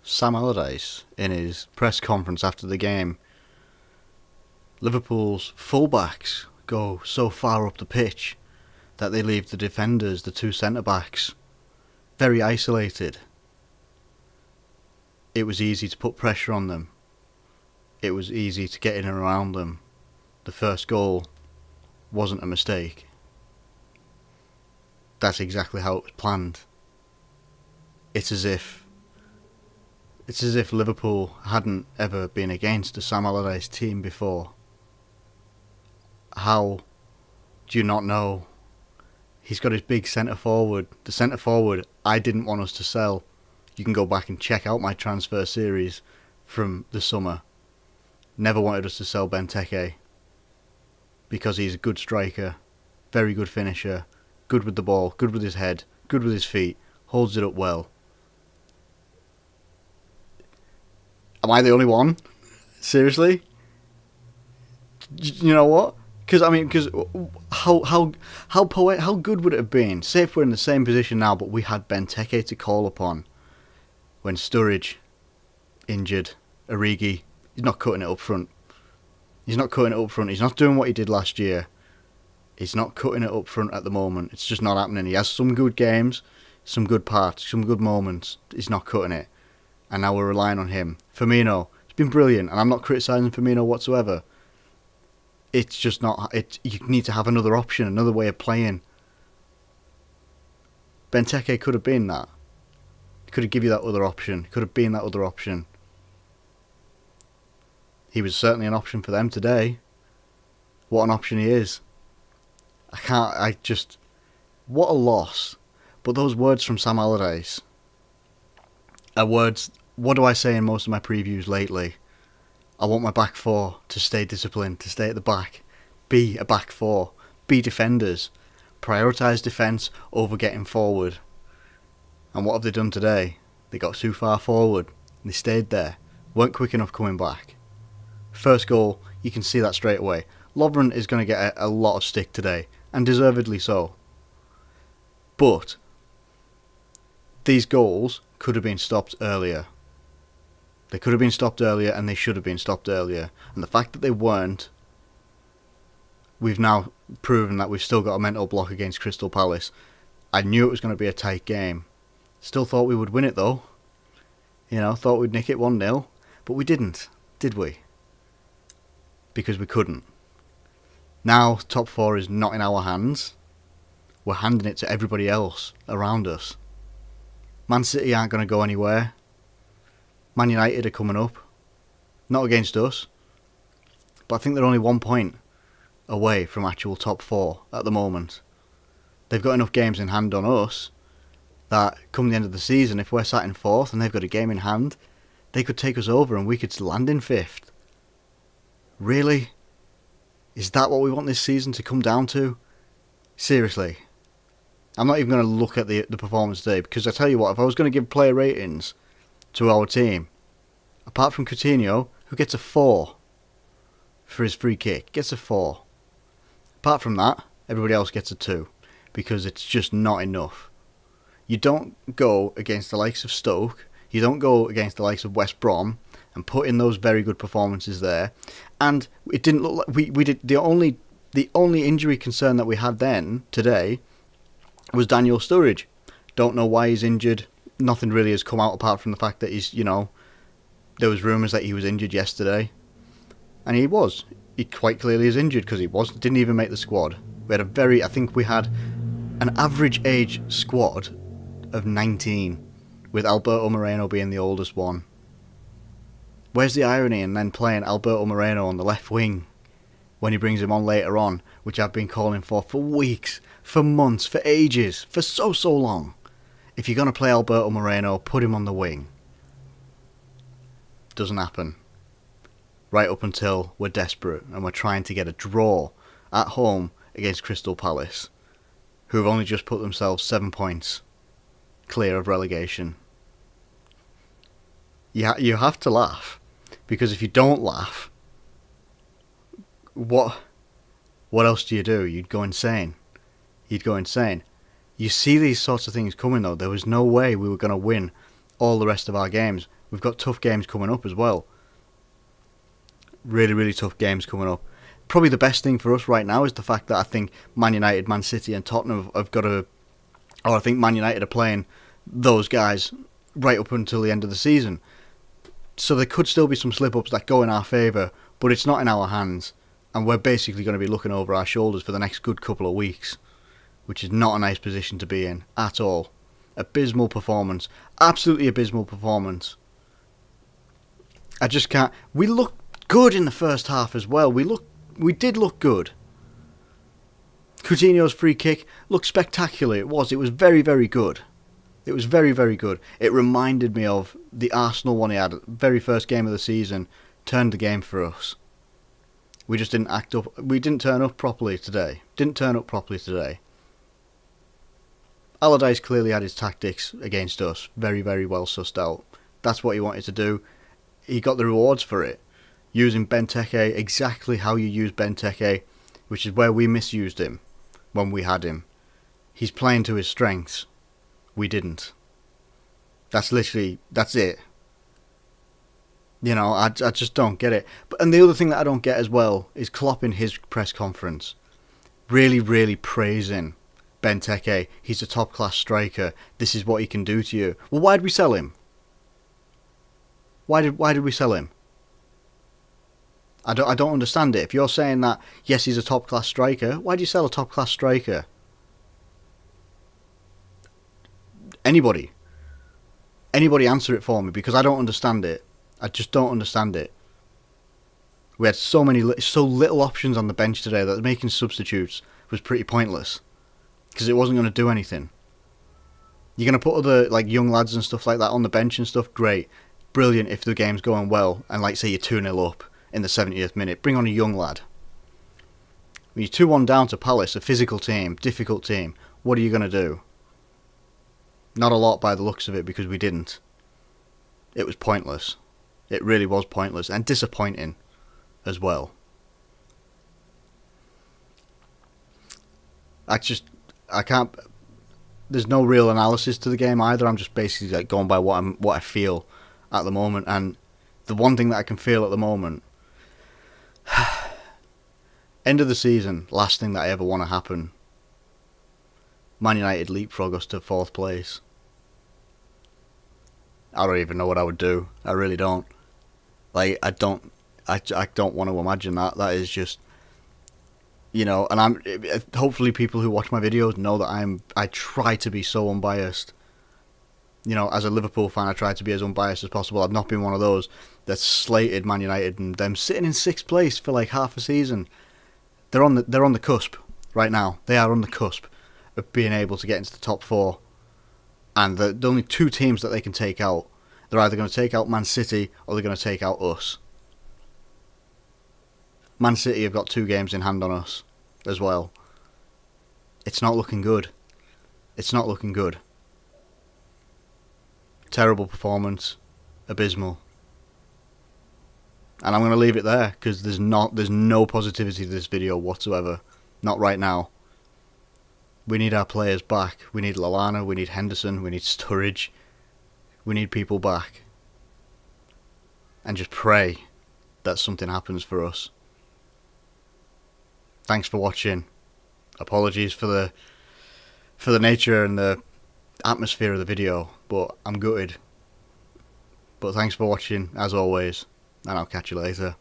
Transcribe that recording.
Sam Allardyce in his press conference after the game. Liverpool's fullbacks go so far up the pitch that they leave the defenders, the two centre-backs, very isolated. It was easy to put pressure on them. It was easy to get in and around them. The first goal wasn't a mistake. That's exactly how it was planned. It's as if Liverpool hadn't ever been against a Sam Allardyce team before. How do you not know? He's got his big centre forward. The centre forward I didn't want us to sell. You can go back and check out my transfer series from the summer. Never wanted us to sell Benteke because he's a good striker, very good finisher, good with the ball, good with his head, good with his feet, holds it up well. Am I the only one? Seriously? You know what? Because how good would it have been? Say if we're in the same position now, but we had Benteke to call upon when Sturridge injured, Origi, he's not cutting it up front. He's not doing what he did last year. He's not cutting it up front at the moment. It's just not happening. He has some good games, some good parts, some good moments. He's not cutting it. And now we're relying on him. Firmino, it's been brilliant, and I'm not criticising Firmino whatsoever. It's just not. You need to have another option, another way of playing. Benteke could have been that. He could have given you that other option. Could have been that other option. He was certainly an option for them today. What an option he is. What a loss. But those words from Sam Allardyce are words. What do I say in most of my previews lately? I want my back four to stay disciplined, to stay at the back. Be a back four. Be defenders. Prioritise defence over getting forward. And what have they done today? They got too far forward. And they stayed there. Weren't quick enough coming back. First goal, you can see that straight away. Lovren is going to get a lot of stick today. And deservedly so. But these goals could have been stopped earlier. They could have been stopped earlier, and they should have been stopped earlier. And the fact that they weren't, we've now proven that we've still got a mental block against Crystal Palace. I knew it was going to be a tight game. Still thought we would win it though. Thought we'd nick it 1-0. But we didn't, did we? Because we couldn't. Now, top four is not in our hands. We're handing it to everybody else around us. Man City aren't going to go anywhere. Man United are coming up. Not against us. But I think they're only 1 point away from actual top four at the moment. They've got enough games in hand on us that come the end of the season, if we're sat in fourth and they've got a game in hand, they could take us over and we could land in fifth. Really? Is that what we want this season to come down to? Seriously. I'm not even going to look at the performance today, because I tell you what, if I was going to give player ratings to our team, apart from Coutinho, who gets a 4 for his free kick, gets a 4. Apart from that, everybody else gets a 2, because it's just not enough. You don't go against the likes of Stoke, you don't go against the likes of West Brom and put in those very good performances there. And it didn't look like we did. The only injury concern that we had then today was Daniel Sturridge. Don't know why he's injured. Nothing really has come out apart from the fact that he's, there was rumours that he was injured yesterday. And he was. He quite clearly is injured because didn't even make the squad. I think we had an average age squad of 19, with Alberto Moreno being the oldest one. Where's the irony in then playing Alberto Moreno on the left wing when he brings him on later on, which I've been calling for weeks, for months, for ages, for so long. If you're going to play Alberto Moreno, put him on the wing. Doesn't happen. Right up until we're desperate and we're trying to get a draw at home against Crystal Palace, who have only just put themselves 7 points clear of relegation. You have to laugh, because if you don't laugh, what else do you do? You'd go insane. You see these sorts of things coming though. There was no way we were going to win all the rest of our games. We've got tough games coming up as well. Really, really tough games coming up. Probably the best thing for us right now is the fact that I think Man United, Man City and Tottenham have got or I think Man United are playing those guys right up until the end of the season. So there could still be some slip-ups that go in our favour, but it's not in our hands. And we're basically going to be looking over our shoulders for the next good couple of weeks, which is not a nice position to be in at all. Abysmal performance. Absolutely abysmal performance. I just can't... We looked good in the first half as well. We did look good. Coutinho's free kick looked spectacular. It was very, very good. It was very, very good. It reminded me of the Arsenal one he had, very first game of the season, turned the game for us. We just didn't act up. We didn't turn up properly today. Allardyce clearly had his tactics against us very, very well sussed out. That's what he wanted to do. He got the rewards for it. Using Benteke exactly how you use Benteke, which is where we misused him when we had him. He's playing to his strengths. We didn't. That's it. You know, I just don't get it. And the other thing that I don't get as well is Klopp in his press conference really, really praising Benteke. He's a top-class striker. This is what he can do to you. Well, why did we sell him? Why did we sell him? I don't understand it. If you're saying that, yes, he's a top-class striker, why do you sell a top-class striker? Anybody answer it for me, because I don't understand it. I just don't understand it. We had so little options on the bench today that making substitutes was pretty pointless, because it wasn't going to do anything. You're going to put other young lads and stuff like that on the bench and stuff, great, brilliant if the game's going well, and say you're 2-0 up in the 70th minute, bring on a young lad. When you're 2-1 down to Palace, a physical team, difficult team, what are you going to do? Not a lot by the looks of it, because we didn't. It was pointless. It really was pointless and disappointing as well. I can't. There's no real analysis to the game either. I'm just basically going by what I feel at the moment, and the one thing that I can feel at the moment, end of the season, last thing that I ever want to happen. Man United leapfrog us to 4th place. I don't even know what I would do. I really don't. I don't want to imagine that. That is just, and hopefully people who watch my videos know that I try to be so unbiased. As a Liverpool fan, I try to be as unbiased as possible. I've not been one of those that slated Man United and them sitting in 6th place for half a season. They're on the cusp right now. They are on the cusp of being able to get into the top 4. And the only 2 teams that they can take out, they're either going to take out Man City or they're going to take out us. Man City have got 2 games in hand on us as well. It's not looking good. Terrible performance. Abysmal. And I'm going to leave it there, because there's no positivity to this video whatsoever. Not right now. We need our players back. We need Lallana, we need Henderson, we need Sturridge. We need people back. And just pray that something happens for us. Thanks for watching. Apologies for the nature and the atmosphere of the video, but I'm gutted. But thanks for watching, as always, and I'll catch you later.